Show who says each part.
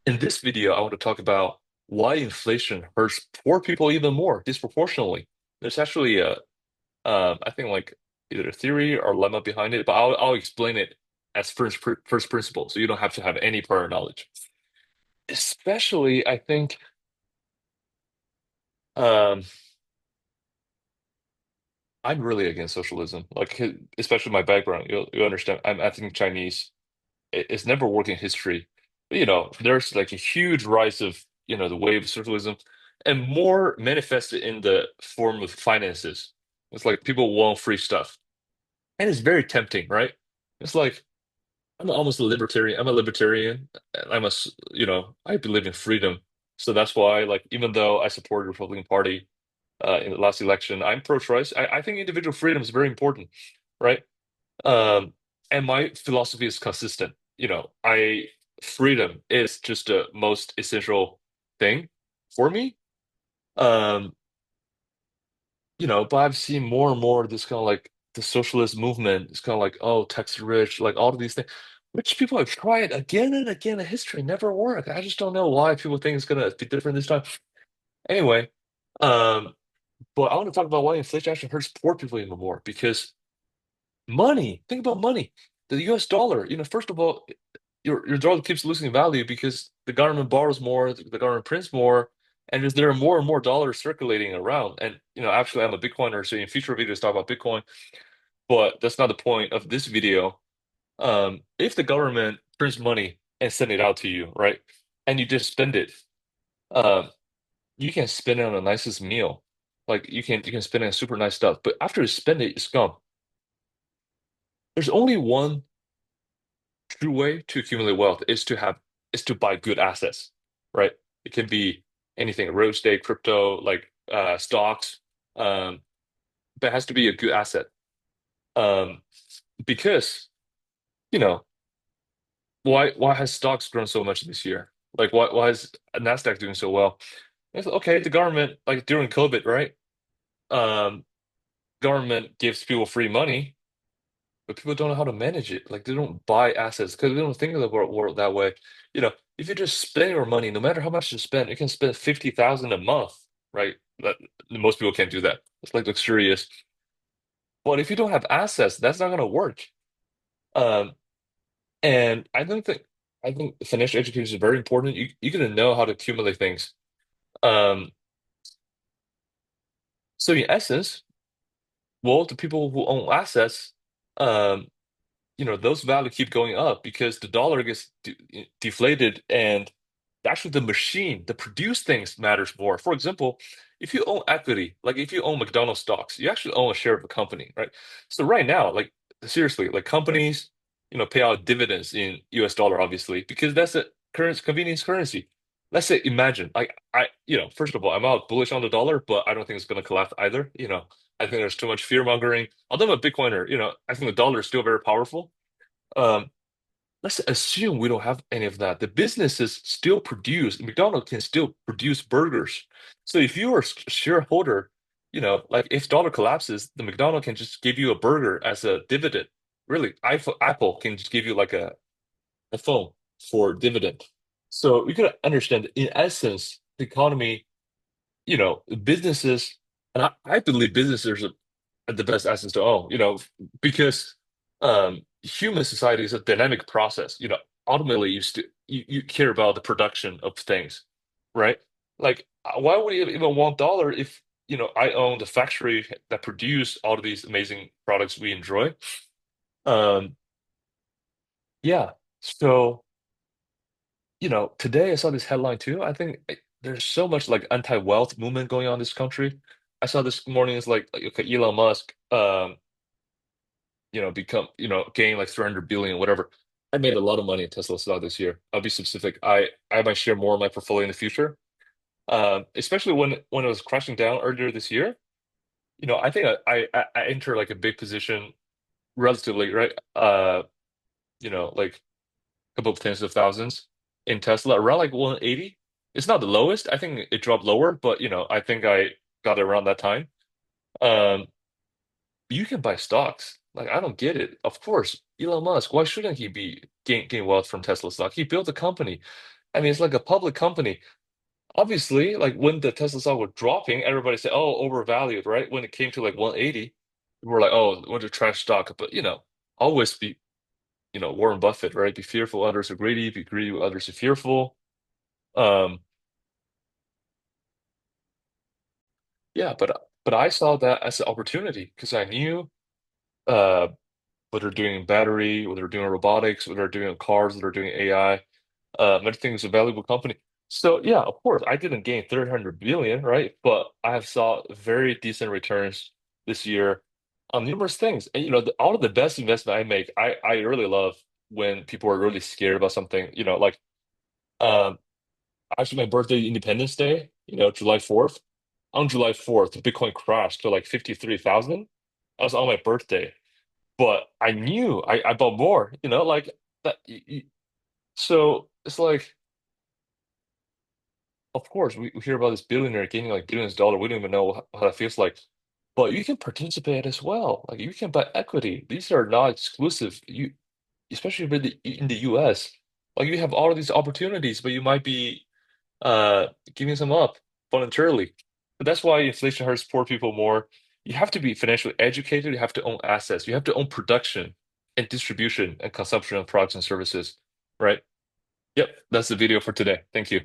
Speaker 1: In this video, I want to talk about why inflation hurts poor people even more disproportionately. There's actually I think like either a theory or lemma behind it, but I'll explain it as first principle, so you don't have to have any prior knowledge. Especially, I think, um, I'm really against socialism. Like, especially my background, you understand. I'm ethnic Chinese. It's never worked in history. But, there's like a huge rise of, the wave of socialism and more manifested in the form of finances. It's like people want free stuff. And it's very tempting, right? It's like I'm almost a libertarian. I'm a libertarian. I believe in freedom. So that's why, like, even though I support the Republican Party in the last election, I'm pro-choice. I think individual freedom is very important, right? Um, and my philosophy is consistent. I freedom is just the most essential thing for me. Um, but I've seen more and more this kind of like the socialist movement. It's kind of like, oh, tax rich, like all of these things. Rich people have tried again and again in history, never work. I just don't know why people think it's gonna be different this time. Anyway, um, but I want to talk about why inflation actually hurts poor people even more because money. Think about money. The US dollar, first of all, your dollar keeps losing value because the government borrows more, the government prints more, and there are more and more dollars circulating around. And actually, I'm a Bitcoiner, so in future videos talk about Bitcoin, but that's not the point of this video. If the government prints money and send it out to you, right, and you just spend it, um, you can spend it on the nicest meal. Like you can spend it on super nice stuff, but after you spend it, it's gone. There's only one true way to accumulate wealth is to buy good assets, right? It can be anything, real estate, crypto, like stocks, but it has to be a good asset. Um, because, you know, why has stocks grown so much this year? Like why is Nasdaq doing so well? It's okay, the government, like during COVID, right? Um, government gives people free money, but people don't know how to manage it. Like they don't buy assets because they don't think of the world that way. If you just spend your money, no matter how much you spend, you can spend 50,000 a month, right? Most people can't do that. It's like luxurious. But if you don't have assets, that's not gonna work. Um, and I think financial education is very important. You gotta know how to accumulate things. Um, so in essence, well, the people who own assets, um, those values keep going up because the dollar gets deflated and actually the machine that produce things matters more. For example, if you own equity, like if you own McDonald's stocks, you actually own a share of a company, right? So right now, like seriously, like companies, pay out dividends in US dollar, obviously, because that's a current convenience currency. Let's say, imagine, like first of all, I'm not bullish on the dollar, but I don't think it's going to collapse either. I think there's too much fear mongering. Although I'm a Bitcoiner, I think the dollar is still very powerful. Um, let's assume we don't have any of that. The businesses still produce, McDonald's can still produce burgers. So if you are a shareholder, like if dollar collapses, the McDonald's can just give you a burger as a dividend. Really, Apple can just give you like a phone for dividend. So we could understand, in essence, the economy, businesses, and I believe businesses are the best assets to own, because human society is a dynamic process. Ultimately you care about the production of things, right? Like, why would you even want dollar if I own the factory that produce all of these amazing products we enjoy? Um, yeah. So, today I saw this headline too. I think there's so much like anti-wealth movement going on in this country. I saw this morning is like okay, Elon Musk, become, gain like 300 billion, whatever. I made a lot of money in Tesla stock this year. I'll be specific. I might share more of my portfolio in the future. Especially when it was crashing down earlier this year. I think I enter like a big position relatively, right? Like a couple of tens of thousands in Tesla around like 180. It's not the lowest. I think it dropped lower, but I think I got it around that time. Um, you can buy stocks. Like I don't get it. Of course, Elon Musk, why shouldn't he be gain wealth from Tesla stock? He built a company. I mean, it's like a public company. Obviously, like when the Tesla stock was dropping, everybody said, "Oh, overvalued," right? When it came to like 180, we're like, "Oh, what a trash stock." But always be, Warren Buffett, right? Be fearful others are greedy, be greedy with others are fearful. Um, yeah, but I saw that as an opportunity because I knew uh what they're doing in battery, what they're doing in robotics, what they're doing in cars, what they're doing in AI. Everything is a valuable company. So yeah, of course, I didn't gain 300 billion, right? But I have saw very decent returns this year on numerous things. And all of the best investment I make, I really love when people are really scared about something. Like um, actually my birthday, Independence Day, July 4th. On July 4th, Bitcoin crashed to like 53,000. That was on my birthday, but I knew I bought more. Like that. So it's like. Of course, we hear about this billionaire gaining like billions of dollars. We don't even know how that feels like. But you can participate as well. Like you can buy equity. These are not exclusive. Especially in the US, like you have all of these opportunities, but you might be giving some up voluntarily. But that's why inflation hurts poor people more. You have to be financially educated. You have to own assets. You have to own production and distribution and consumption of products and services, right? Yep, that's the video for today. Thank you.